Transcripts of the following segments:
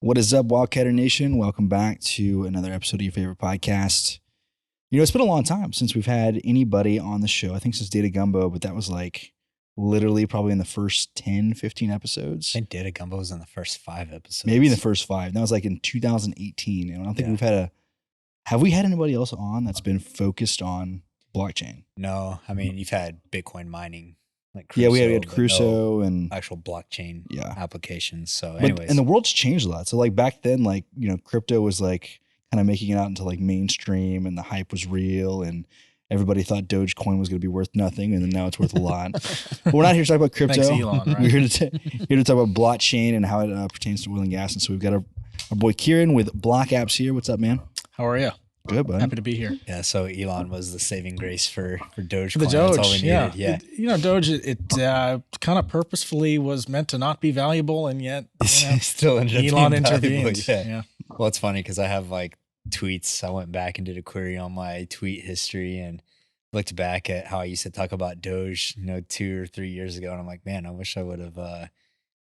What is up, Wildcatter Nation? Welcome back to another episode of your favorite podcast. You know, it's been a long time since we've had anybody on the show. I think since Data Gumbo, but that was like literally probably in the first 10, 15 episodes. I think Data Gumbo was in the first 5 episodes. Maybe in the first 5. That was like in 2018. And I don't think we've had have we had anybody else on that's been focused on blockchain? No, I mean, you've had Bitcoin mining. Like Crusoe, we had but Crusoe no and actual blockchain applications. So anyways. And the world's changed a lot. So like back then, like, you know, crypto was like kind of making it out into like mainstream and the hype was real and everybody thought Dogecoin was going to be worth nothing. And then now it's worth a lot. But we're not here to talk about crypto. Thanks, Elon, right? We're here to talk about blockchain and how it pertains to oil and gas. And so we've got our boy Kieran with BlockApps here. What's up, man? How are you? Good, bud. Happy to be here. Yeah, so Elon was the saving grace for Dogecoin. The Doge, that's all we needed. Yeah. Doge, it kind of purposefully was meant to not be valuable, and yet still ended up Elon being intervened. Valuable, yeah. Well, it's funny because I have like tweets. I went back and did a query on my tweet history and looked back at how I used to talk about Doge, 2 or 3 years ago, and I'm like, man, I wish I would have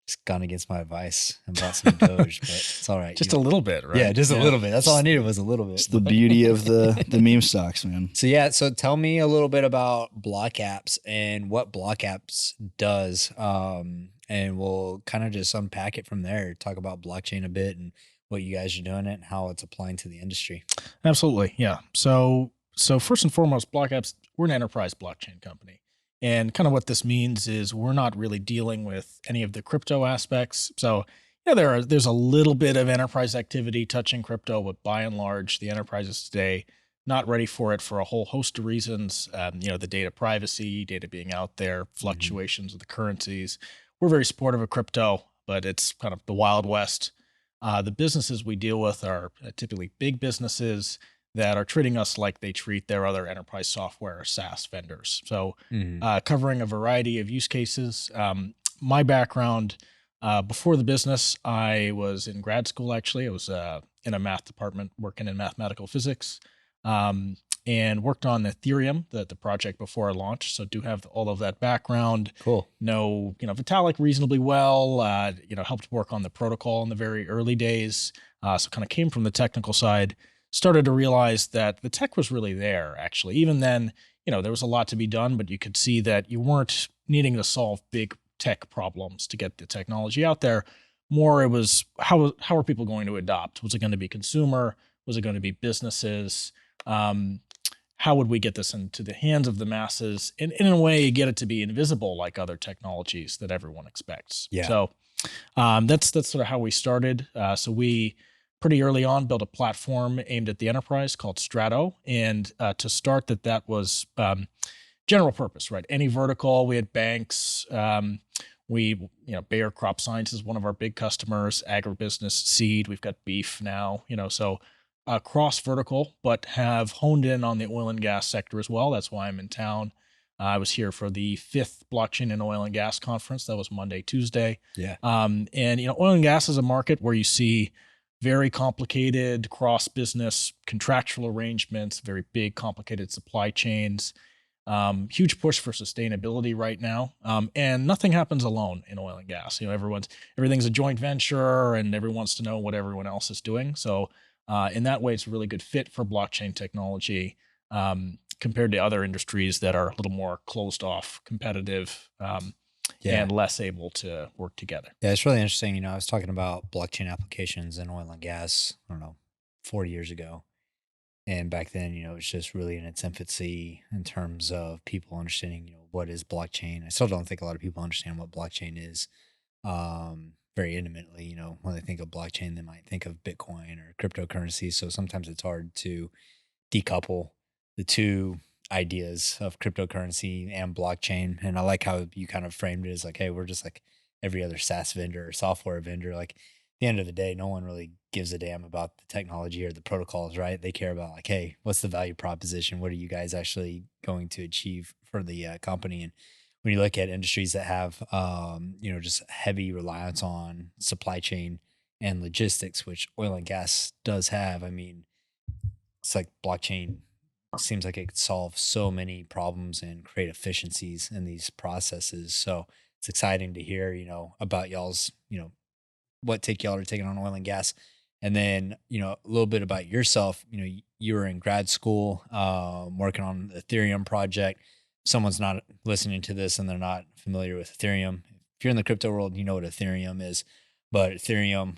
just gone against my advice and bought some Doge, but it's all right. Just a little bit, right? Yeah, just a little bit. That's all I needed was a little bit. It's the beauty of the meme stocks, man. So tell me a little bit about BlockApps and what BlockApps does, and we'll kind of just unpack it from there. Talk about blockchain a bit and what you guys are doing it and how it's applying to the industry. Absolutely, yeah. So first and foremost, BlockApps, we're an enterprise blockchain company. And kind of what this means is we're not really dealing with any of the crypto aspects. So, there's a little bit of enterprise activity touching crypto, but by and large, the enterprises today not ready for it for a whole host of reasons. The data privacy, data being out there, fluctuations of the currencies. We're very supportive of crypto, but it's kind of the Wild West. The businesses we deal with are typically big businesses that are treating us like they treat their other enterprise software or SaaS vendors. So covering a variety of use cases. My background, before the business, I was in grad school, actually. I was in a math department working in mathematical physics and worked on Ethereum, the project before I launched. So do have all of that background. Cool. Know, Vitalik reasonably well, helped work on the protocol in the very early days. So kind of came from the technical side. Started to realize that the tech was really there, actually. Even then, there was a lot to be done, but you could see that you weren't needing to solve big tech problems to get the technology out there. More, it was how are people going to adopt? Was it going to be consumer? Was it going to be businesses? How would we get this into the hands of the masses? And in a way, get it to be invisible like other technologies that everyone expects. Yeah. So that's sort of how we started. So we pretty early on built a platform aimed at the enterprise called Strato. And to start that was general purpose, right? Any vertical. We had banks. Bayer Crop Science is one of our big customers, agribusiness, seed. We've got beef now, so cross vertical, but have honed in on the oil and gas sector as well. That's why I'm in town. I was here for the 5th Blockchain and Oil and Gas Conference. That was Monday, Tuesday. Yeah. Oil and gas is a market where you see very complicated cross-business contractual arrangements, very big, complicated supply chains, huge push for sustainability right now. And nothing happens alone in oil and gas. Everything's a joint venture and everyone wants to know what everyone else is doing. So in that way, it's a really good fit for blockchain technology compared to other industries that are a little more closed off, competitive, and less able to work together. Yeah, it's really interesting. I was talking about blockchain applications in oil and gas, 40 years ago. And back then, it was just really in its infancy in terms of people understanding, what is blockchain. I still don't think a lot of people understand what blockchain is very intimately. When they think of blockchain, they might think of Bitcoin or cryptocurrency. So sometimes it's hard to decouple the two ideas of cryptocurrency and blockchain. And I like how you kind of framed it as like, hey, we're just like every other SaaS vendor or software vendor. Like at the end of the day, no one really gives a damn about the technology or the protocols, right? They care about like, hey, what's the value proposition? What are you guys actually going to achieve for the company? And when you look at industries that have, just heavy reliance on supply chain and logistics, which oil and gas does have, it's like blockchain seems like it could solve so many problems and create efficiencies in these processes. So it's exciting to hear, about y'all's, what take y'all are taking on oil and gas. And then, a little bit about yourself. You were in grad school, working on the Ethereum project. Someone's not listening to this and they're not familiar with Ethereum. If you're in the crypto world, you know what Ethereum is. But Ethereum,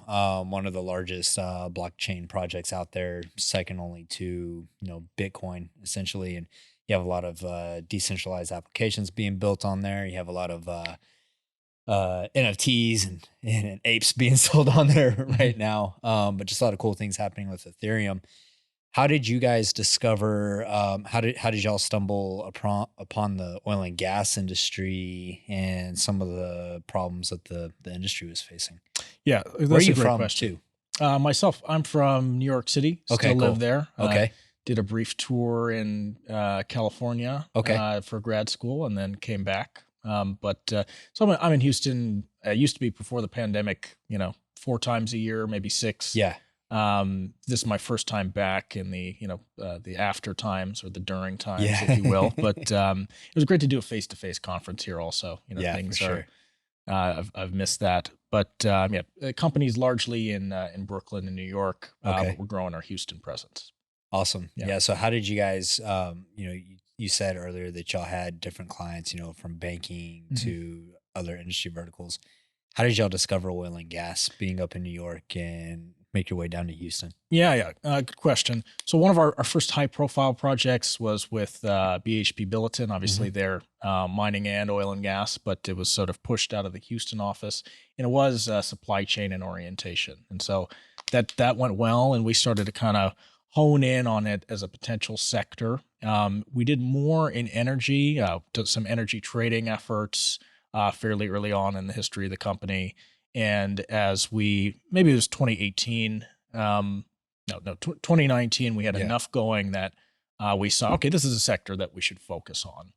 one of the largest blockchain projects out there, second only to Bitcoin, essentially. And you have a lot of decentralized applications being built on there. You have a lot of NFTs and apes being sold on there right now. But just a lot of cool things happening with Ethereum. How did you guys discover, how did y'all stumble upon the oil and gas industry and some of the problems that the industry was facing? Yeah. Where are you from question. Too? Myself, I'm from New York City. Still live there. Okay. Did a brief tour in California for grad school and then came back. So I'm in Houston. I used to be before the pandemic, 4 times a year, maybe 6. Yeah. This is my first time back in the after times or the during times, if you will. But it was great to do a face-to-face conference here also. Things for sure. I've missed that. But the company's largely in Brooklyn and New York. But we're growing our Houston presence. Awesome. Yeah. So how did you guys, you said earlier that y'all had different clients, from banking to other industry verticals. How did y'all discover oil and gas being up in New York and make your way down to Houston? Yeah. Good question. So one of our first high profile projects was with BHP Billiton. Obviously they're mining and oil and gas, but it was sort of pushed out of the Houston office, and it was supply chain and orientation. And so that went well, and we started to kind of hone in on it as a potential sector. We did more in energy, did some energy trading efforts fairly early on in the history of the company. And maybe it was 2018, 2019, we had enough going that we saw, okay, this is a sector that we should focus on.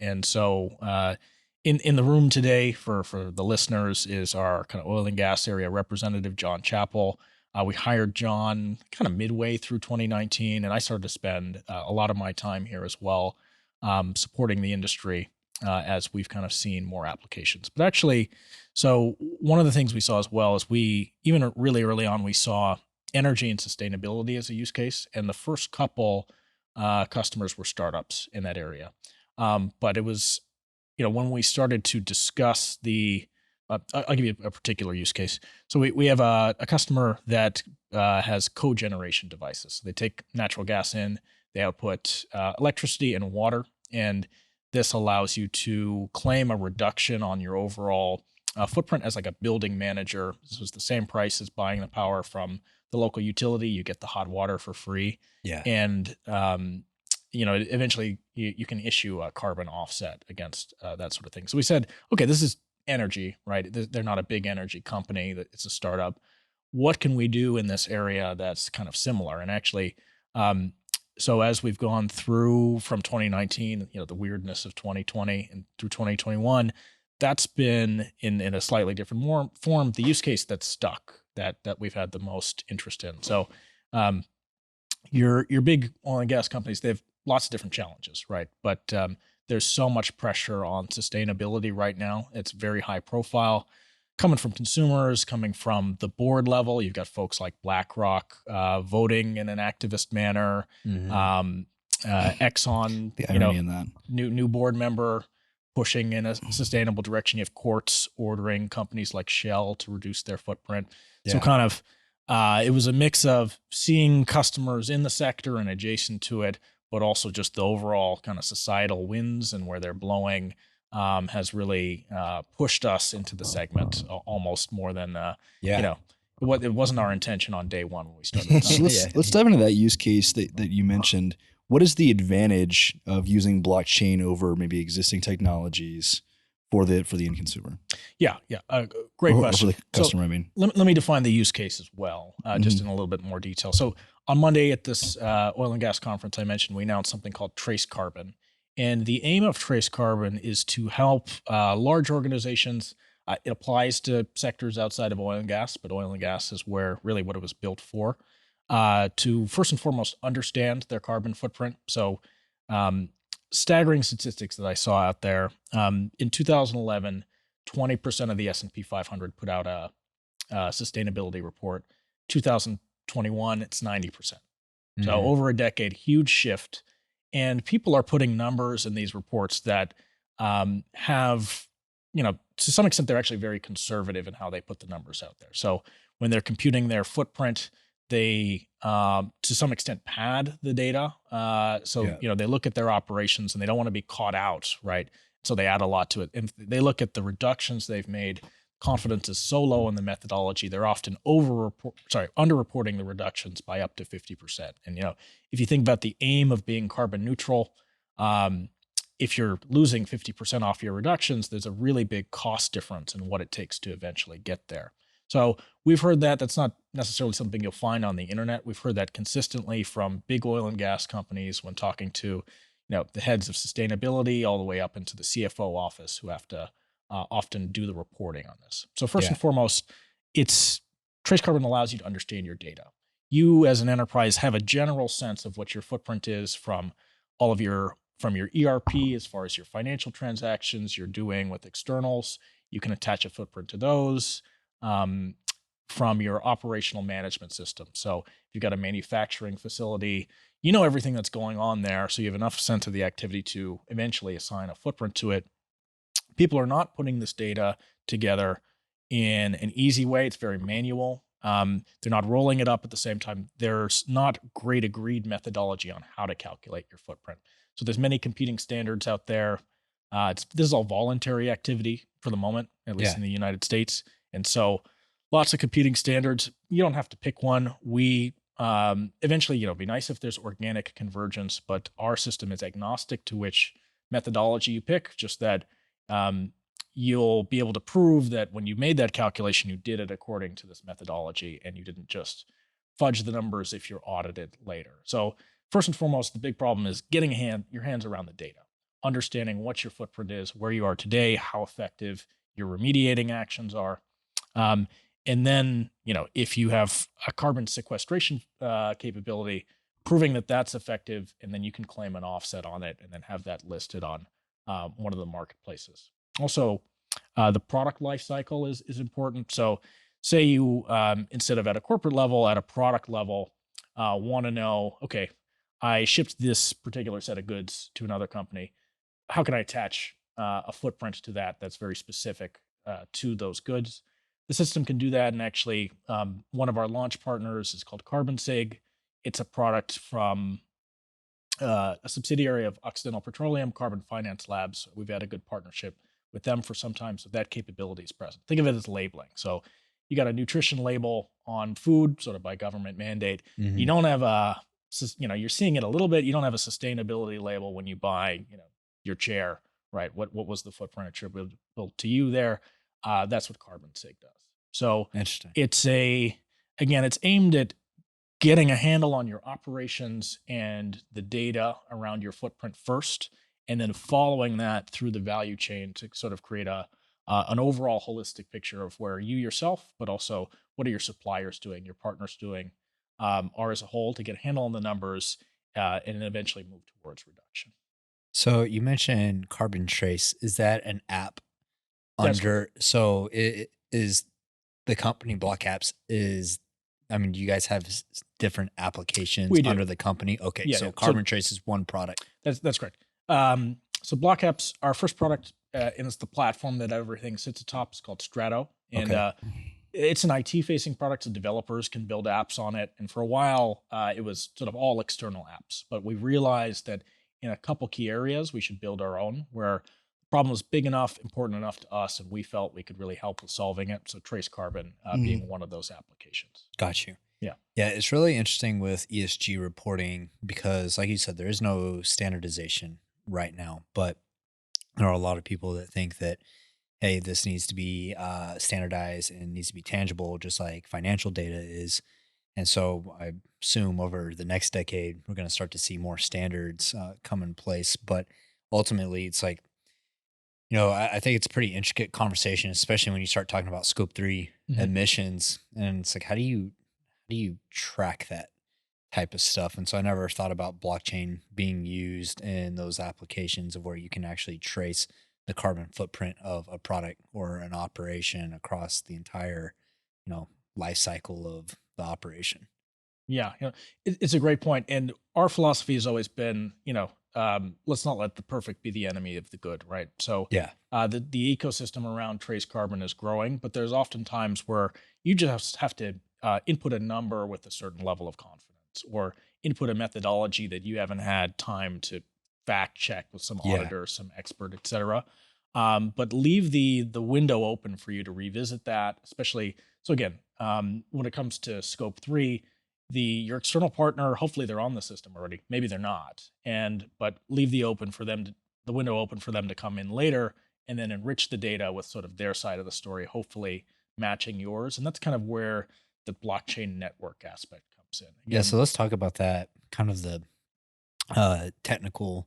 And so in the room today for the listeners is our kind of oil and gas area representative, John Chappell. We hired John kind of midway through 2019, and I started to spend a lot of my time here as well, supporting the industry as we've kind of seen more applications. But actually, so one of the things we saw as well is even really early on, we saw energy and sustainability as a use case, and the first couple customers were startups in that area. But it was, when we started to discuss I'll give you a particular use case. So we have a customer that has cogeneration devices. They take natural gas in, they output electricity and water, and this allows you to claim a reduction on your overall footprint as like a building manager. This was the same price as buying the power from the local utility. You get the hot water for free. Yeah. And eventually you can issue a carbon offset against that sort of thing. So we said, okay, this is energy, right? They're not a big energy company. It's a startup. What can we do in this area that's kind of similar? And actually, so as we've gone through from 2019, the weirdness of 2020 and through 2021, that's been in a slightly different form, the use case that's stuck that we've had the most interest in. So your big oil and gas companies, they have lots of different challenges, right? But there's so much pressure on sustainability right now. It's very high profile, coming from consumers, coming from the board level. You've got folks like BlackRock voting in an activist manner. Exxon, The irony in that. new board member pushing in a sustainable direction. You have courts ordering companies like Shell to reduce their footprint. Yeah. So kind of, it was a mix of seeing customers in the sector and adjacent to it, but also just the overall kind of societal winds and where they're blowing has really pushed us into the segment almost more than, it wasn't our intention on day one when we started. So let's dive into that use case that you mentioned. What is the advantage of using blockchain over maybe existing technologies for the end consumer? Yeah. Great question. For the customer, Let me define the use case as well, just in a little bit more detail. So on Monday at this oil and gas conference I mentioned, we announced something called TraceCarbon. And the aim of TraceCarbon is to help large organizations. It applies to sectors outside of oil and gas, but oil and gas is really what it was built for, to first and foremost understand their carbon footprint. So staggering statistics that I saw out there. In 2011, 20% of the S&P 500 put out sustainability report. 2021, it's 90%. So Mhm. over a decade, huge shift. And people are putting numbers in these reports that have, to some extent, they're actually very conservative in how they put the numbers out there. So when they're computing their footprint, they, to some extent, pad the data. So, Yeah. they look at their operations and they don't want to be caught out, right? So they add a lot to it. And they look at the reductions they've made. Confidence is so low in the methodology, they're often underreporting the reductions by up to 50%. And if you think about the aim of being carbon neutral, if you're losing 50% off your reductions, there's a really big cost difference in what it takes to eventually get there. So we've heard that. That's not necessarily something you'll find on the internet. We've heard that consistently from big oil and gas companies when talking to the heads of sustainability all the way up into the CFO office, who have to often do the reporting on this. So first Yeah. and foremost, TraceCarbon allows you to understand your data. You as an enterprise have a general sense of what your footprint is from your ERP, as far as your financial transactions you're doing with externals. You can attach a footprint to those. From your operational management system. So if you've got a manufacturing facility, everything that's going on there. So you have enough sense of the activity to eventually assign a footprint to it. People are not putting this data together in an easy way. It's very manual. They're not rolling it up at the same time. There's not great agreed methodology on how to calculate your footprint. So there's many competing standards out there. This is all voluntary activity for the moment, at least in the United States. And so lots of competing standards. You don't have to pick one. We eventually, it'd be nice if there's organic convergence, but our system is agnostic to which methodology you pick, just that you'll be able to prove that when you made that calculation, you did it according to this methodology and you didn't just fudge the numbers if you're audited later. So first and foremost, the big problem is getting your hands around the data, understanding what your footprint is, where you are today, how effective your remediating actions are. And then, if you have a carbon sequestration capability, proving that that's effective, and then you can claim an offset on it and then have that listed on one of the marketplaces. Also, the product life cycle is important. So say you, instead of at a corporate level, at a product level, want to know, okay, I shipped this particular set of goods to another company. How can I attach a footprint to that that's very specific to those goods? The system can do that. And actually, one of our launch partners is called CarbonSig. It's a product from a subsidiary of Occidental Petroleum, Carbon Finance Labs. We've had a good partnership with them for some time, so that capability is present. Think of it as labeling. So you got a nutrition label on food, sort of by government mandate. You don't have you're seeing it a little bit. You don't have a sustainability label when you buy, your chair, right? What was the footprint attributable to you there? That's what CarbonSig does. So Interesting. it's aimed at getting a handle on your operations and the data around your footprint first, and then following that through the value chain to sort of create an overall holistic picture of where you yourself, but also what are your suppliers doing, your partners doing, are as a whole, to get a handle on the numbers and then eventually move towards reduction. So you mentioned CarbonTrace. Is that an app That's under? So it is the company BlockApps is. I mean, do you guys have different applications We do. under the company? Okay, Yeah, so yeah. CarbonTrace is one product. That's correct. So BlockApps, our first product, and it's the platform that everything sits atop, is called Strato. And Okay. it's an IT-facing product, so developers can build apps on it. And for a while, it was sort of all external apps. But we realized that in a couple key areas, we should build our own, where the problem was big enough, important enough to us, and we felt we could really help with solving it. So TraceCarbon being one of those applications. Got you. Yeah. Yeah, it's really interesting with ESG reporting because, like you said, there is no standardization right now. But there are a lot of people that think that, hey, this needs to be standardized and needs to be tangible, just like financial data is. And so I assume over the next decade, we're going to start to see more standards come in place. But ultimately, it's like, I think it's a pretty intricate conversation, especially when you start talking about scope 3 emissions. And it's like, how do you track that type of stuff? And so I never thought about blockchain being used in those applications of where you can actually trace the carbon footprint of a product or an operation across the entire, life cycle of the operation. Yeah, it's a great point. And our philosophy has always been, let's not let the perfect be the enemy of the good, right? So Yeah. the ecosystem around TraceCarbon is growing, but there's often times where you just have to input a number with a certain level of confidence, or input a methodology that you haven't had time to fact check with some Yeah. auditor, some expert, et cetera. But leave the window open for you to revisit that, especially. So again, when it comes to scope 3, your external partner, hopefully they're on the system already. Maybe they're not, but leave the window open for them to come in later and then enrich the data with sort of their side of the story, hopefully matching yours. And that's kind of where the blockchain network aspect comes in. Yeah. So let's talk about that, kind of the technical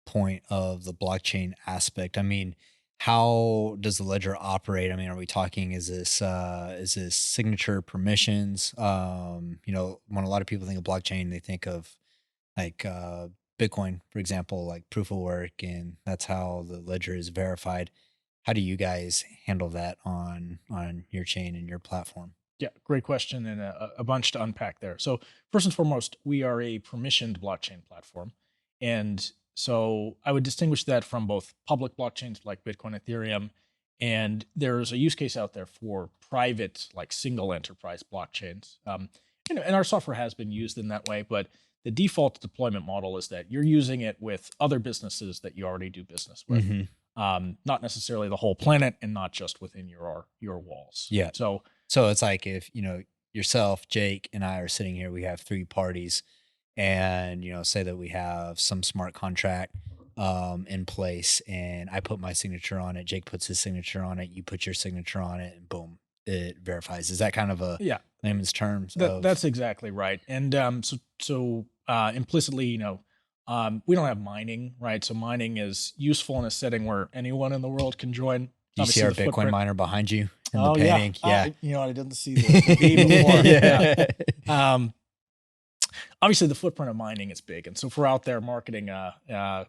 point of the blockchain aspect. I mean, how does the ledger operate? I mean, are we talking, is this signature permissions? When a lot of people think of blockchain, they think of like Bitcoin, for example, like proof of work, and that's how the ledger is verified. How do you guys handle that on your chain and your platform? Yeah, great question, and a bunch to unpack there. So first and foremost, we are a permissioned blockchain platform. And so I would distinguish that from both public blockchains like Bitcoin, Ethereum, and there's a use case out there for private, like single enterprise blockchains. And our software has been used in that way, but the default deployment model is that you're using it with other businesses that you already do business with. Mm-hmm. Not necessarily the whole planet, and not just within your walls. Yeah. So it's like if, yourself, Jake, and I are sitting here, we have 3 parties, and, say that we have some smart contract in place, and I put my signature on it, Jake puts his signature on it, you put your signature on it, and boom, it verifies. Is that kind of a layman's terms? That's exactly right. And implicitly, we don't have mining, right? So mining is useful in a setting where anyone in the world can join. Do you see our Bitcoin miner behind you in the painting? Yeah. I didn't see the beam before. Yeah. Obviously, the footprint of mining is big. And so if we're out there marketing, get a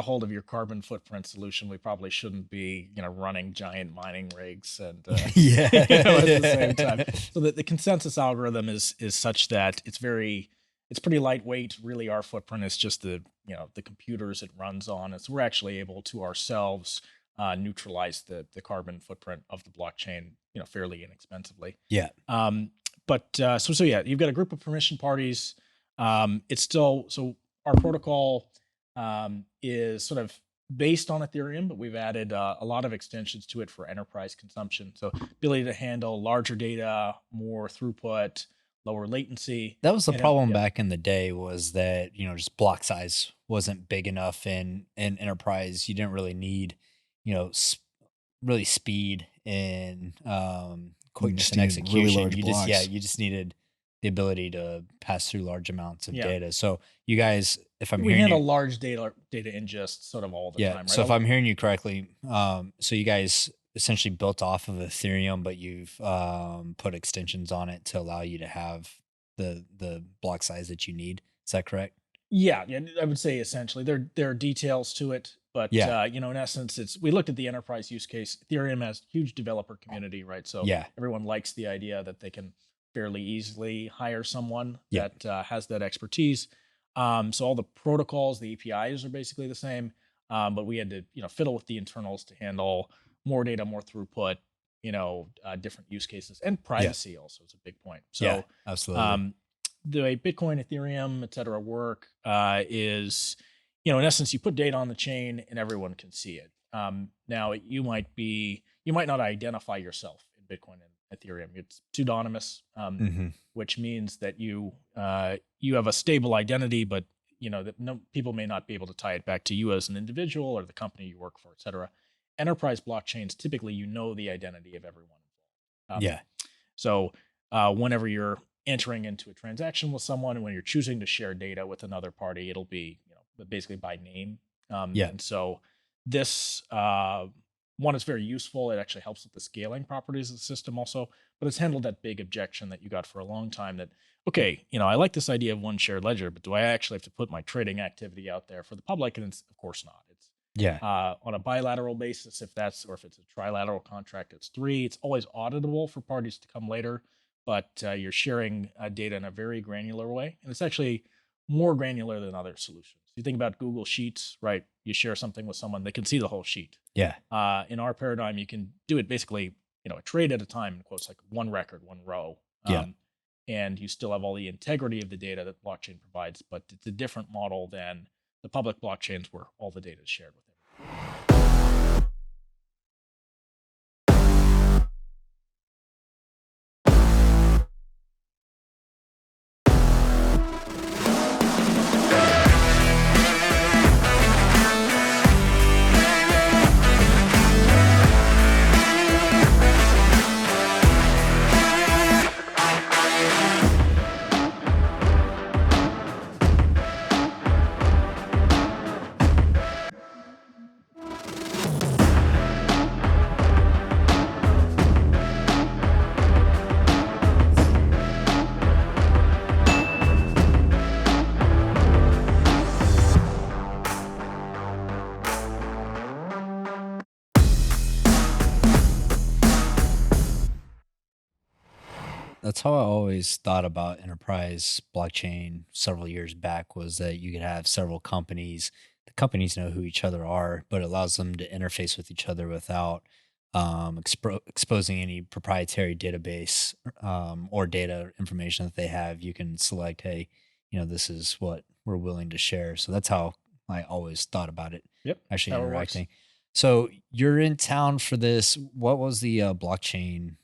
hold of your carbon footprint solution, we probably shouldn't be, running giant mining rigs and at the same time. So the consensus algorithm is such that it's pretty lightweight. Really, our footprint is just the computers it runs on. And so we're actually able to ourselves neutralize the carbon footprint of the blockchain, fairly inexpensively. Yeah. But you've got a group of permission parties. It's still, so our protocol is sort of based on Ethereum, but we've added a lot of extensions to it for enterprise consumption. So ability to handle larger data, more throughput, lower latency. That was the problem back in the day, was that, just block size wasn't big enough in enterprise. You didn't really need, really speed and quickness and execution. Really large blocks. You just needed the ability to pass through large amounts of data. So you guys, if we handle large data ingest sort of all the time, right? So if I'm hearing you correctly, so you guys essentially built off of Ethereum, but you've put extensions on it to allow you to have the block size that you need. Is that correct? Yeah, I would say essentially there are details to it, but in essence, we looked at the enterprise use case. Ethereum has huge developer community, right? So everyone likes the idea that they can fairly easily hire someone that has that expertise. So all the protocols, the APIs are basically the same, but we had to fiddle with the internals to handle more data, more throughput, different use cases, and privacy also is a big point. So absolutely. The way Bitcoin, Ethereum, et cetera work is, in essence, you put data on the chain and everyone can see it. Now you might not identify yourself in Bitcoin and Ethereum. It's pseudonymous, which means that you have a stable identity, but that people may not be able to tie it back to you as an individual or the company you work for, et cetera. Enterprise blockchains, typically, the identity of everyone involved. So whenever you're entering into a transaction with someone, and when you're choosing to share data with another party, it'll be basically by name. And so this one is very useful. It actually helps with the scaling properties of the system also, but it's handled that big objection that you got for a long time that, okay, I like this idea of one shared ledger, but do I actually have to put my trading activity out there for the public? And it's of course not. Yeah. On a bilateral basis, if it's a trilateral contract, it's 3. It's always auditable for parties to come later, but you're sharing data in a very granular way, and it's actually more granular than other solutions. You think about Google Sheets, right? You share something with someone, they can see the whole sheet. Yeah. In our paradigm, you can do it basically, a trade at a time, in quotes, like one record, one row. Yeah. And you still have all the integrity of the data that blockchain provides, but it's a different model than the public blockchains where all the data is shared with everyone. That's how I always thought about enterprise blockchain several years back, was that you could have several companies. The companies know who each other are, but it allows them to interface with each other without exposing any proprietary database or data information that they have. You can select, hey, this is what we're willing to share. So that's how I always thought about it. Yep. Actually How it works. interacting. So you're in town for this. What was the blockchain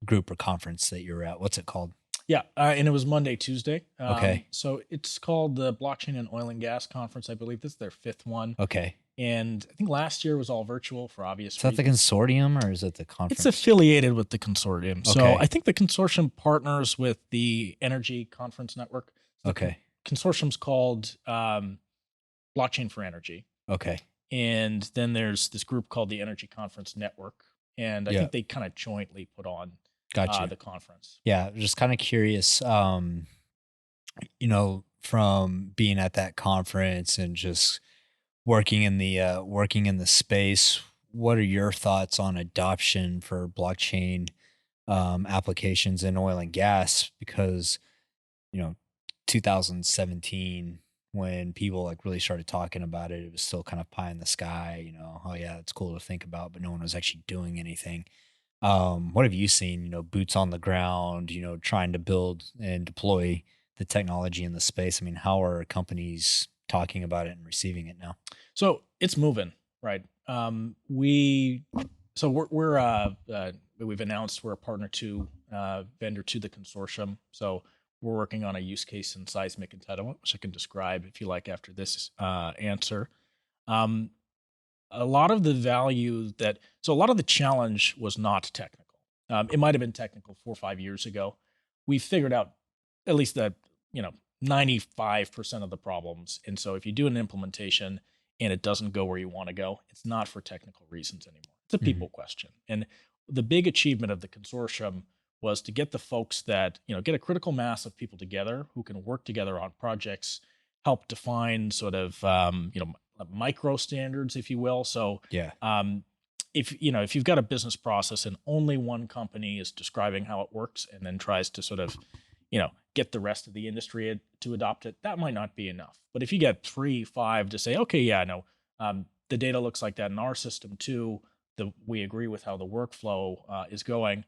group or conference that you're at? What's it called? Yeah, and it was Monday, Tuesday. Okay. So it's called the Blockchain and Oil and Gas Conference. I believe this is their 5th one. Okay. And I think last year was all virtual for obvious Is that the reasons. consortium or is it the conference? It's affiliated with the consortium. So Okay. I think the consortium partners with the Energy Conference Network. The Okay. consortium's called Blockchain for Energy. Okay. And then there's this group called the Energy Conference Network. And I Yeah. think they kind of jointly put on Gotcha. the conference. Yeah. Just kind of curious, from being at that conference and just working in the space, what are your thoughts on adoption for blockchain applications in oil and gas? Because 2017, when people like really started talking about it, it was still kind of pie in the sky. Oh yeah, it's cool to think about, but no one was actually doing anything. What have you seen? Boots on the ground. Trying to build and deploy the technology in the space. I mean, how are companies talking about it and receiving it now? So it's moving, right? We've announced we're a partner to vendor to the consortium. So we're working on a use case in seismic entitlement, which I can describe if you like after this answer. A lot of the a lot of the challenge was not technical. It might have been technical 4 or 5 years ago. We figured out at least that 95% of the problems. And so if you do an implementation and it doesn't go where you want to go, it's not for technical reasons anymore. It's a people question. And the big achievement of the consortium was to get the folks that, get a critical mass of people together who can work together on projects, help define sort of, micro standards, if you will. So Yeah. if you've got a business process and only one company is describing how it works and then tries to sort of get the rest of the industry to adopt it, that might not be enough. But if you get 3, 5 to say, okay, yeah, no, the data looks like that in our system too, we agree with how the workflow is going,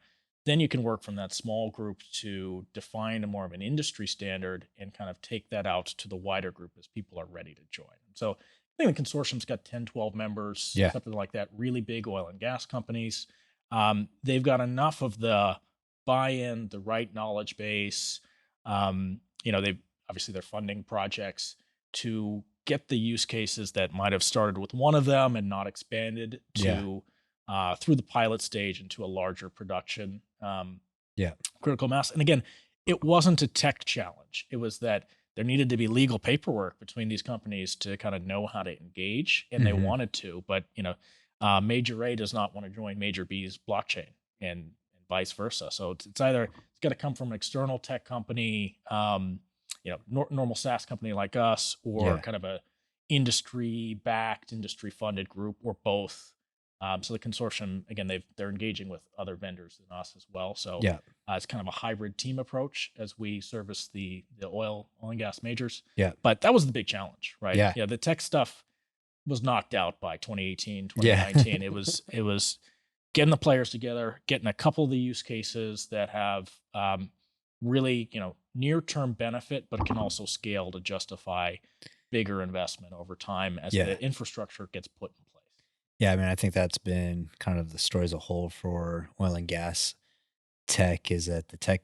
then you can work from that small group to define a more of an industry standard and kind of take that out to the wider group as people are ready to join. So I think the consortium's got 10, 12 members, something like that, really big oil and gas companies. They've got enough of the buy-in, the right knowledge base. They're funding projects to get the use cases that might have started with one of them and not expanded to through the pilot stage into a larger production critical mass. And again, it wasn't a tech challenge. It was that there needed to be legal paperwork between these companies to kind of know how to engage, and they wanted to, but Major A does not want to join Major B's blockchain, and vice versa. So it's got to come from an external tech company, normal SaaS company like us, or kind of a industry-backed, industry-funded group or both. So the consortium, again, they're engaging with other vendors than us as well. So Yeah. it's kind of a hybrid team approach as we service the oil and gas majors. Yeah. But that was the big challenge, right? Yeah. Yeah. The tech stuff was knocked out by 2018, Yeah. 2019. It was getting the players together, getting a couple of the use cases that have really, near-term benefit, but can also scale to justify bigger investment over time as Yeah. the infrastructure gets put in place. Yeah, I mean, I think that's been kind of the story as a whole for oil and gas tech, is that the tech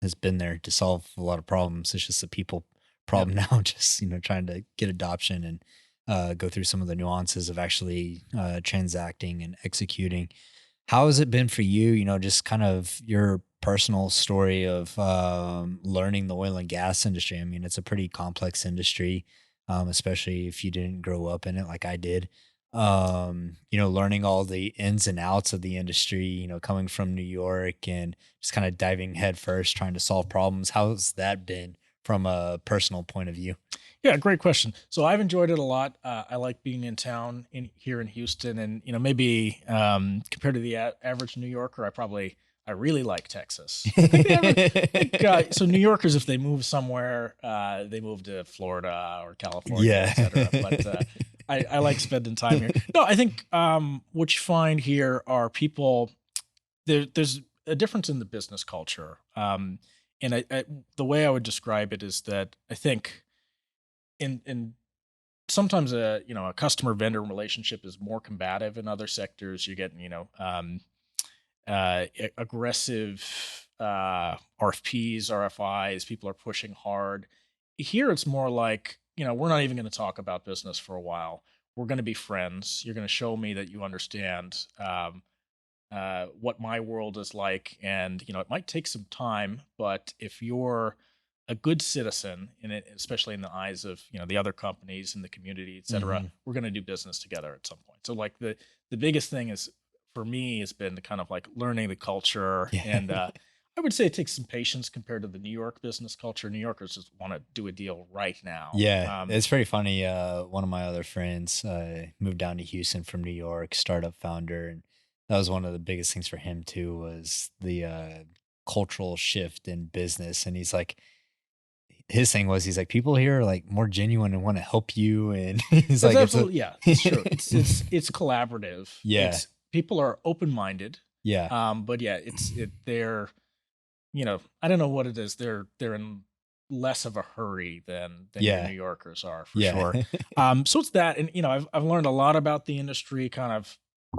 has been there to solve a lot of problems. It's just a people problem now, just, trying to get adoption and go through some of the nuances of actually transacting and executing. How has it been for you, just kind of your personal story of learning the oil and gas industry? I mean, it's a pretty complex industry, especially if you didn't grow up in it like I did. Learning all the ins and outs of the industry, coming from New York and just kind of diving headfirst, trying to solve problems. How's that been from a personal point of view? Yeah, great question. So I've enjoyed it a lot. I like being in town here in Houston, and maybe compared to the average New Yorker, I really like Texas. I think so New Yorkers, if they move somewhere, they move to Florida or California, et cetera. But I like spending time here. No, I think what you find here are people. There's a difference in the business culture, and the way I would describe it is that I think in sometimes a customer vendor relationship is more combative in other sectors. You're getting aggressive RFPs, RFIs. People are pushing hard. Here, it's more like, we're not even going to talk about business for a while. We're going to be friends. You're going to show me that you understand what my world is like. And, it might take some time, but if you're a good citizen in it, especially in the eyes of, the other companies in the community, et cetera, we're going to do business together at some point. So like the biggest thing is, for me, has been kind of like learning the culture. Yeah. And I would say it takes some patience compared to the New York business culture. New Yorkers just want to do a deal right now. Yeah. It's pretty funny. One of my other friends moved down to Houston from New York, startup founder. And that was one of the biggest things for him too, was the cultural shift in business. And he's like, he's like, people here are like more genuine and want to help you. And he's like, absolutely, it's true. It's collaborative. Yeah. People are open-minded. Yeah. But yeah, they're, I don't know what it is. They're in less of a hurry than your New Yorkers are, for sure. So it's that. And, I've learned a lot about the industry kind of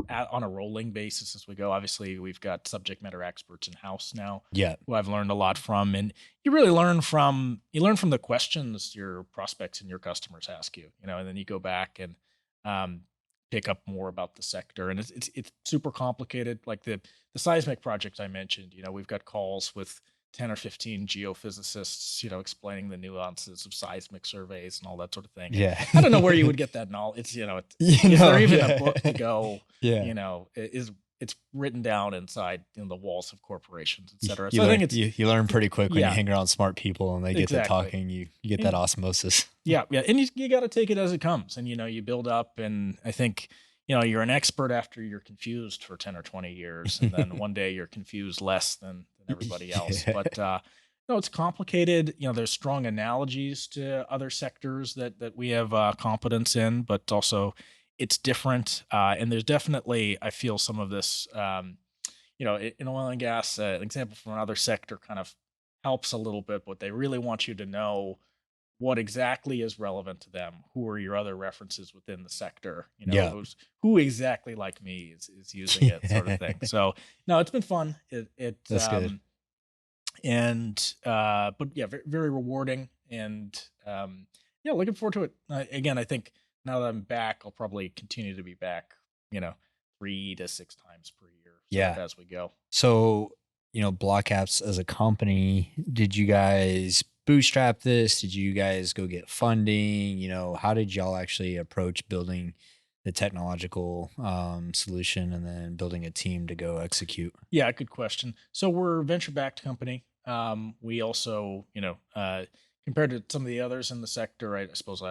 on a rolling basis as we go. Obviously, we've got subject matter experts in house now. Yeah. Who I've learned a lot from. And you really learn from the questions your prospects and your customers ask you, and then you go back and pick up more about the sector. And it's super complicated. Like the seismic project I mentioned, we've got calls with 10 or 15 geophysicists, explaining the nuances of seismic surveys and all that sort of thing. Yeah. I don't know where you would get that knowledge. Is there even a book to go? Yeah. It's written down inside the walls of corporations, et cetera. So I think you learn pretty quick when you hang around smart people and they get to talking. You get that osmosis. Yeah. And you got to take it as it comes, and you build up. And I think you're an expert after you're confused for 10 or 20 years, and then one day you're confused less than everybody else. But it's complicated. There's strong analogies to other sectors that we have competence in, but also it's different. And there's definitely, I feel, some of this, in oil and gas, an example from another sector kind of helps a little bit, but they really want you to know what exactly is relevant to them. Who are your other references within the sector? Who exactly like me is using it, sort of thing. So no, it's been fun. That's good. And but yeah, very, very rewarding. And looking forward to it. Again, I think now that I'm back, I'll probably continue to be back, 3 to 6 times per year. As we go. So, BlockApps as a company, did you guys bootstrap this? Did you guys go get funding? How did y'all actually approach building the technological solution and then building a team to go execute? Yeah, good question. So we're a venture-backed company. We also, compared to some of the others in the sector, I suppose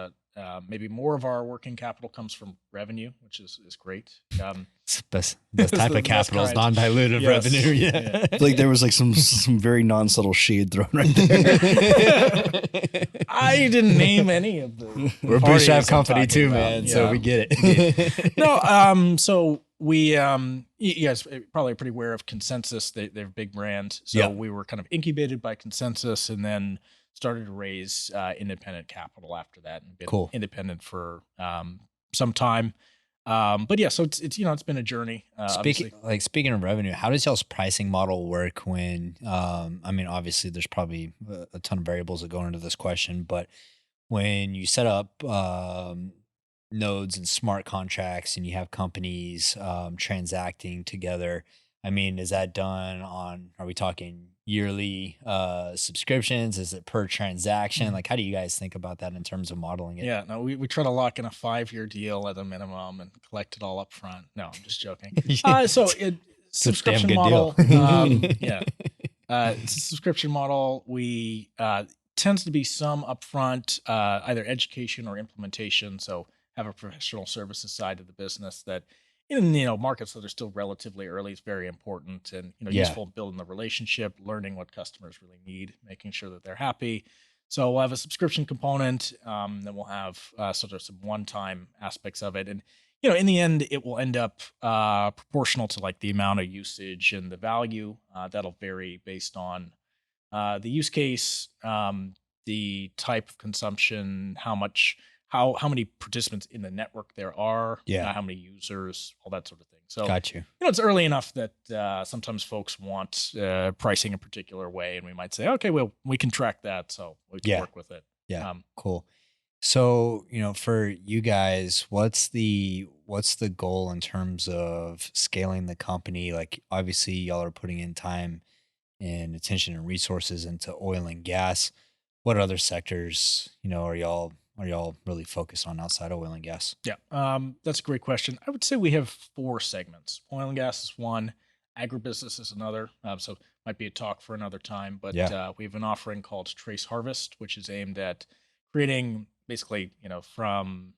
maybe more of our working capital comes from revenue, which is great. It's best type of the best capital is kind. non-dilutive Yes. revenue. Yeah. I feel like there was like some very non-subtle shade thrown right there. I didn't name any of the. We're a parties bootstrap I'm company talking too, about. man. Yeah. So we get it. No, so we, you guys probably are pretty aware of Consensus. They're a big brand. So Yeah. we were kind of incubated by Consensus and then started to raise independent capital after that and been Cool. independent for some time. But yeah, so it's it's been a journey. Speaking of revenue, how does y'all's pricing model work when, I mean, obviously there's probably a ton of variables that go into this question, but when you set up nodes and smart contracts and you have companies transacting together, I mean, is that done on, are we talking yearly subscriptions? Is it per transaction? Like, how do you guys think about that in terms of modeling it? Yeah, no, we try to lock in a 5-year deal at a minimum and collect it all up front. No, I'm just joking. So subscription good model. deal. Yeah. It's a subscription model. We tends to be some upfront, either education or implementation. So have a professional services side of the business that in markets that are still relatively early is very important and useful in building the relationship, learning what customers really need, making sure that they're happy. So we'll have a subscription component, then we'll have sort of some one-time aspects of it, and in the end, it will end up proportional to like the amount of usage and the value. That'll vary based on the use case, the type of consumption, how many participants in the network there are, how many users, all that sort of thing. So got you. It's early enough that sometimes folks want pricing a particular way, and we might say, okay, well, we can track that, so we can work with it. Yeah, cool. So, for you guys, what's the goal in terms of scaling the company? Like, obviously, y'all are putting in time and attention and resources into oil and gas. What other sectors, are y'all really focused on outside of oil and gas? Yeah, that's a great question. I would say we have 4 segments. Oil and gas is one, agribusiness is another. So might be a talk for another time, but we have an offering called Trace Harvest, which is aimed at creating basically, from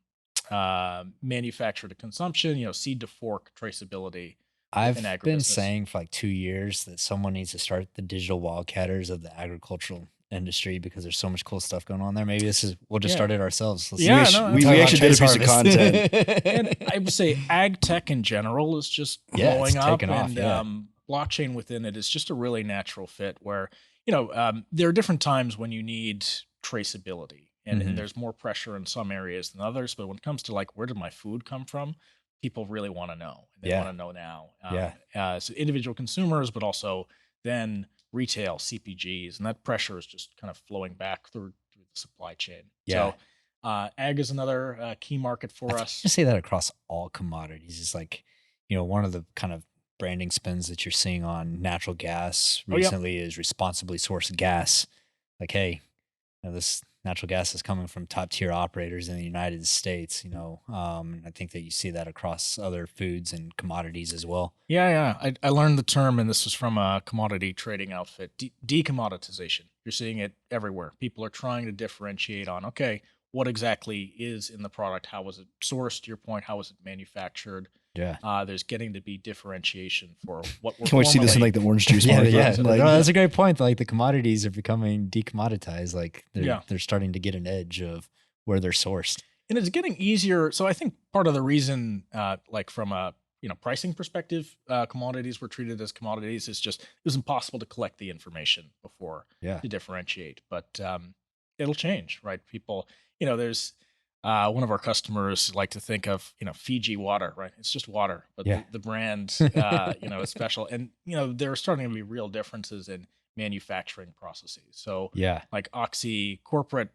manufacture to consumption, seed to fork traceability. I've been saying for like 2 years that someone needs to start the digital wildcatters of the agricultural industry because there's so much cool stuff going on there. Maybe we'll just start it ourselves. We actually did a piece of content. And I would say ag tech in general is just blowing up, and blockchain within it is just a really natural fit where, there are different times when you need traceability and there's more pressure in some areas than others. But when it comes to like, where did my food come from? People really want to know. And they want to know now. So individual consumers, but also then retail CPGs, and that pressure is just kind of flowing back through the supply chain. So ag is another key market for us. I say that across all commodities. It's like, one of the kind of branding spins that you're seeing on natural gas recently is responsibly sourced gas. Like, hey, this natural gas is coming from top tier operators in the United States, I think that you see that across other foods and commodities as well. Yeah. I learned the term, and this was from a commodity trading outfit, decommoditization. You're seeing it everywhere. People are trying to differentiate on, okay, what exactly is in the product? How was it sourced? To your point, how was it manufactured? Yeah. There's getting to be differentiation for what we're Can we see this in like the orange juice? Yeah. Like, no, that's a great point. Like the commodities are becoming decommoditized. Like they're starting to get an edge of where they're sourced. And it's getting easier. So I think part of the reason, like from a pricing perspective, commodities were treated as commodities is just it was impossible to collect the information before to differentiate. But it'll change, right? People, there's one of our customers like to think of, Fiji water, right? It's just water, but the brand, is special. And, there are starting to be real differences in manufacturing processes. So like Oxy corporate,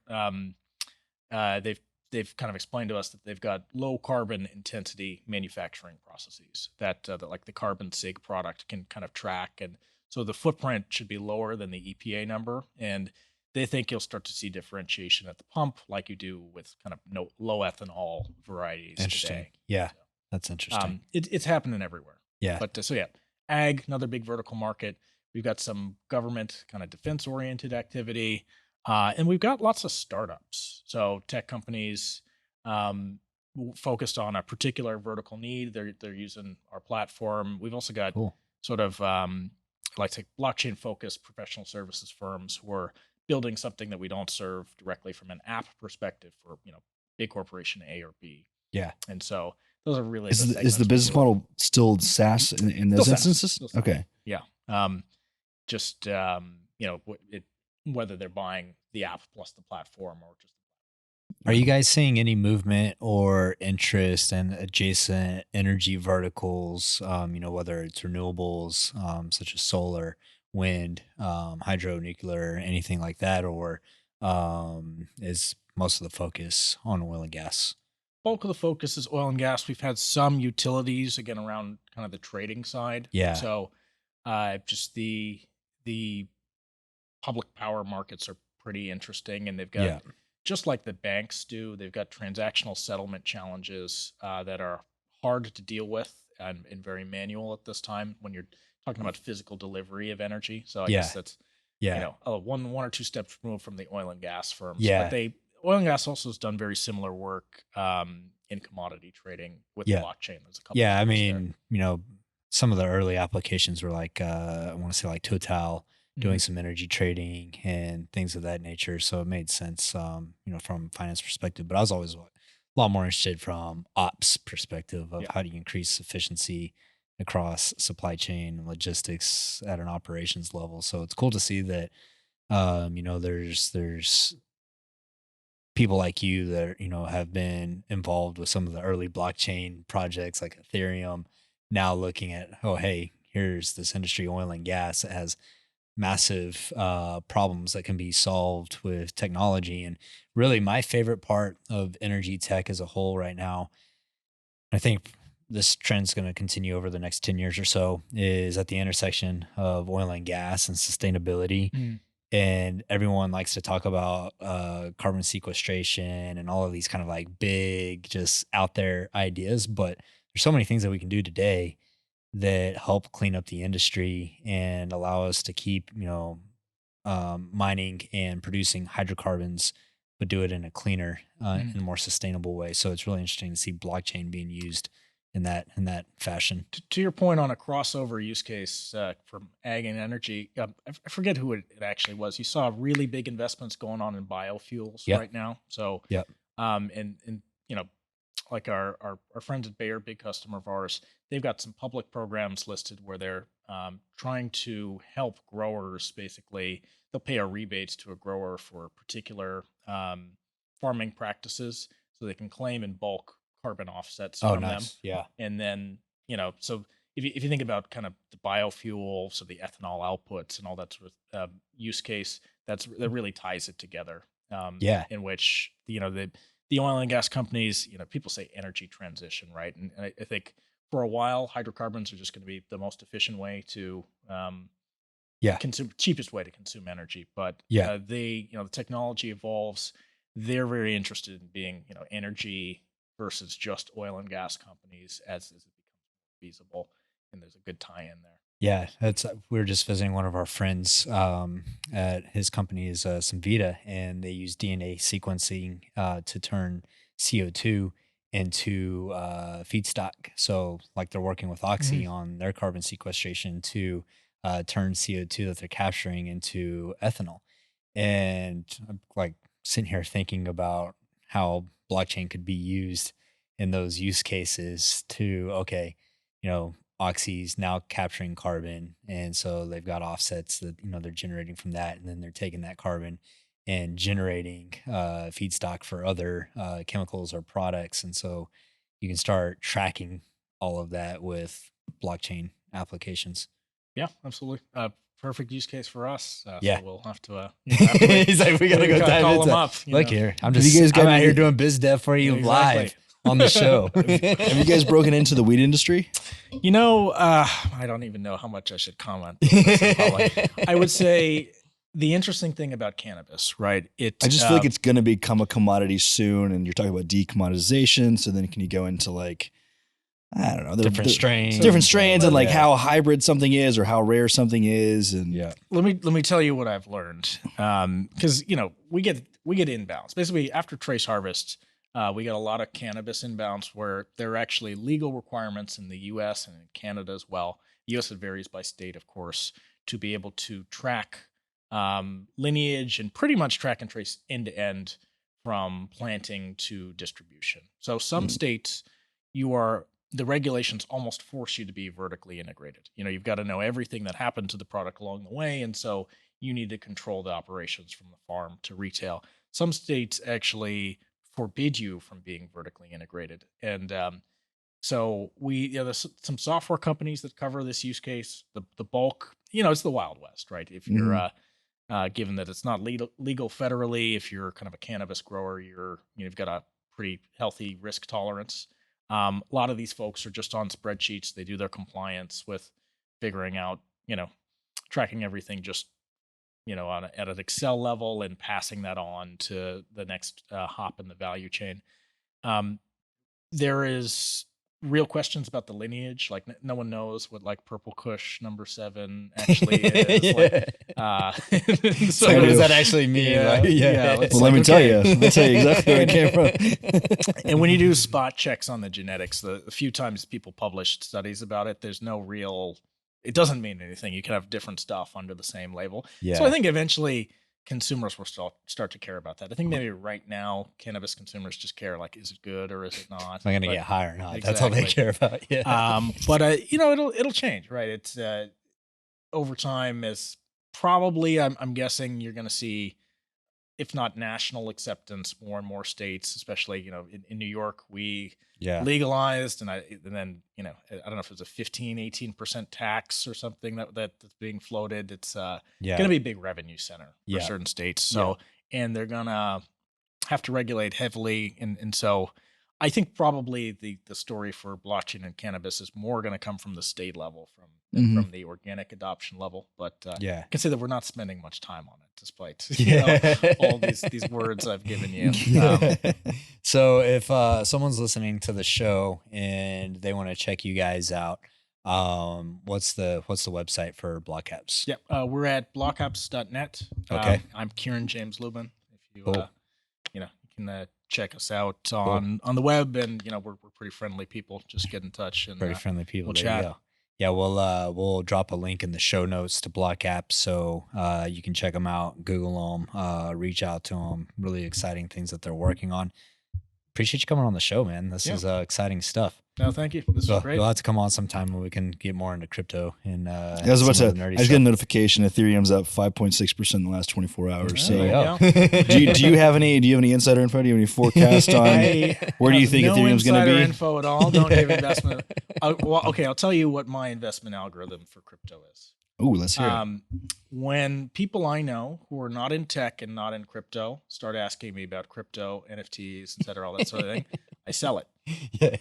they've kind of explained to us that they've got low carbon intensity manufacturing processes that like the carbon sig product can kind of track. And so the footprint should be lower than the EPA number. And they think you'll start to see differentiation at the pump like you do with kind of low ethanol varieties today. Yeah, that's interesting. It's happening everywhere. Yeah. But ag, another big vertical market. We've got some government kind of defense-oriented activity. And we've got lots of startups. So tech companies focused on a particular vertical need. They're using our platform. We've also got Cool. sort of like say blockchain focused professional services firms who are building something that we don't serve directly from an app perspective for big corporation A or B. Yeah. And so those are really Is the the business model still SaaS in those instances? Still SaaS. Okay. Yeah. Just whether they're buying the app plus the platform or just. Are you guys seeing any movement or interest in adjacent energy verticals? Whether it's renewables, such as solar, wind, hydro, nuclear, anything like that, or is most of the focus on oil and gas? Bulk of the focus is oil and gas. We've had some utilities again around kind of the trading side. Yeah. So, just the public power markets are pretty interesting, and they've got just like the banks do, they've got transactional settlement challenges that are hard to deal with and very manual at this time when you're talking about physical delivery of energy. So I guess that's one or two steps removed from the oil and gas firms. Yeah. But oil and gas also has done very similar work in commodity trading with blockchain. There's a couple. Yeah, I mean, some of the early applications were like I want to say like Total doing some energy trading and things of that nature. So it made sense, from a finance perspective. But I was always a lot more interested from ops perspective of how do you increase efficiency across supply chain logistics at an operations level. So it's cool to see that, there's people like you that, have been involved with some of the early blockchain projects like Ethereum, now looking at, oh, hey, here's this industry, oil and gas, that has massive problems that can be solved with technology. And really my favorite part of energy tech as a whole right now, I think this trend's going to continue over the next 10 years or so, is at the intersection of oil and gas and sustainability. And everyone likes to talk about carbon sequestration and all of these kind of like big, just out there ideas. But there's so many things that we can do today that help clean up the industry and allow us to keep, mining and producing hydrocarbons, but do it in a cleaner and more sustainable way. So it's really interesting to see blockchain being used in that fashion. To your point on a crossover use case from ag and energy, I forget who it actually was. You saw really big investments going on in biofuels right now. So, and like our friends at Bayer, big customer of ours, they've got some public programs listed where they're trying to help growers. Basically, they'll pay a rebates to a grower for particular farming practices, so they can claim in bulk carbon offsets from them. Yeah. And then, so if you think about kind of the biofuel, so the ethanol outputs and all that sort of use case, that really ties it together. In which, the oil and gas companies, people say energy transition, right? And I think for a while, hydrocarbons are just going to be the most efficient way to consume, cheapest way to consume energy. But the technology evolves. They're very interested in being, energy versus just oil and gas companies as it becomes feasible. And there's a good tie-in there. Yeah, we were just visiting one of our friends at his company is Cemvita, and they use DNA sequencing to turn CO2 into feedstock. So like they're working with Oxy on their carbon sequestration to turn CO2 that they're capturing into ethanol. And I'm like sitting here thinking about how blockchain could be used in those use cases to, Oxy's now capturing carbon, and so they've got offsets that they're generating from that, and then they're taking that carbon and generating feedstock for other chemicals or products, and so you can start tracking all of that with blockchain applications. Yeah, absolutely. Perfect use case for us. So we'll have to. He's like, we gotta go call him up. Look here, I'm out here doing biz dev for you live on the show. Have you guys broken into the weed industry? I don't even know how much I should comment on this in public. I would say the interesting thing about cannabis, right? I just feel like it's going to become a commodity soon, and you're talking about decommoditization. So then can you go into like, I don't know, different strains and like how hybrid something is or how rare something is. And let me tell you what I've learned. Cause we get inbounds basically after Trace Harvest. We got a lot of cannabis inbounds where there are actually legal requirements in the U.S. and in Canada as well. The U.S. it varies by state, of course, to be able to track lineage and pretty much track and trace end to end from planting to distribution. So some states, the regulations almost force you to be vertically integrated. You've got to know everything that happened to the product along the way, and so you need to control the operations from the farm to retail. Some states actually forbid you from being vertically integrated, and so there's some software companies that cover this use case. The bulk, it's the Wild West, right? If you're given that it's not legal federally, if you're kind of a cannabis grower, you've got a pretty healthy risk tolerance. A lot of these folks are just on spreadsheets. They do their compliance with figuring out, tracking everything just, at an Excel level and passing that on to the next hop in the value chain. There is real questions about the lineage. Like no one knows what like Purple Kush #7 actually is. So what does that actually mean? Let me tell you exactly where it came from. And when you do spot checks on the genetics, the few times people published studies about it, there's no real, it doesn't mean anything. You can have different stuff under the same label. So I think eventually consumers will start to care about that. I think maybe right now cannabis consumers just care, like, is it good or is it not? Am I going to get high or not? Exactly. That's all they care about. Yeah. But it'll change, right? It's over time, as probably I'm guessing you're going to see, if not national acceptance, more and more states, especially in New York, we legalized, and then I don't know if it's a 15-18% tax or something that's being floated. It's going to be a big revenue center for certain states. So and they're gonna have to regulate heavily, and so I think probably the story for blockchain and cannabis is more going to come from the state level, from the organic adoption level. But I can say that we're not spending much time on it, despite all these words I've given you. So if someone's listening to the show and they want to check you guys out, what's the website for BlockApps? Yep, we're at blockapps.net. Okay, I'm Kieran James Lubin. If you you can check us out on the web, and we're pretty friendly people. Just get in touch and pretty friendly people. We'll chat. Yeah, we'll drop a link in the show notes to BlockApps, so you can check them out, Google them, reach out to them. Really exciting things that they're working on. Appreciate you coming on the show, man. This is exciting stuff. No, thank you. This is great. You'll have to come on sometime when we can get more into crypto. And I just got a notification. Ethereum's up 5.6% in the last 24 hours. So, do you have any insider info? Do you have any forecast on where do you think Ethereum's going to be? No insider info at all. Don't give investment. I'll tell you what my investment algorithm for crypto is. Ooh, let's hear it. When people I know who are not in tech and not in crypto start asking me about crypto, NFTs, et cetera, all that sort of thing, I sell it. Yeah,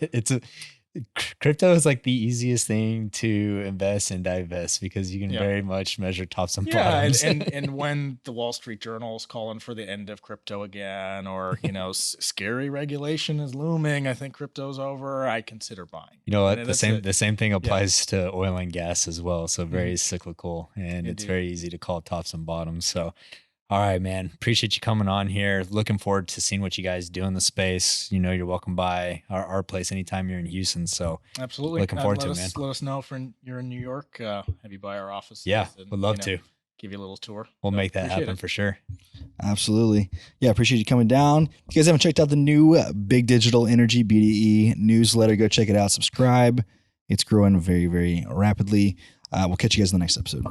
crypto is like the easiest thing to invest and divest because you can very much measure tops and bottoms. and when the Wall Street Journal is calling for the end of crypto again, or scary regulation is looming, I think crypto's over, I consider buying. You know what? The same thing applies to oil and gas as well. So very cyclical, and it's very easy to call tops and bottoms. So. All right, man. Appreciate you coming on here. Looking forward to seeing what you guys do in the space. You're welcome by our place anytime you're in Houston. So absolutely, looking forward to it, man. Let us know if you're in New York. Have you by our office? Yeah, would love to. Give you a little tour. We'll make that happen for sure. Absolutely. Yeah, appreciate you coming down. If you guys haven't checked out the new Big Digital Energy BDE newsletter, go check it out. Subscribe. It's growing very, very rapidly. We'll catch you guys in the next episode.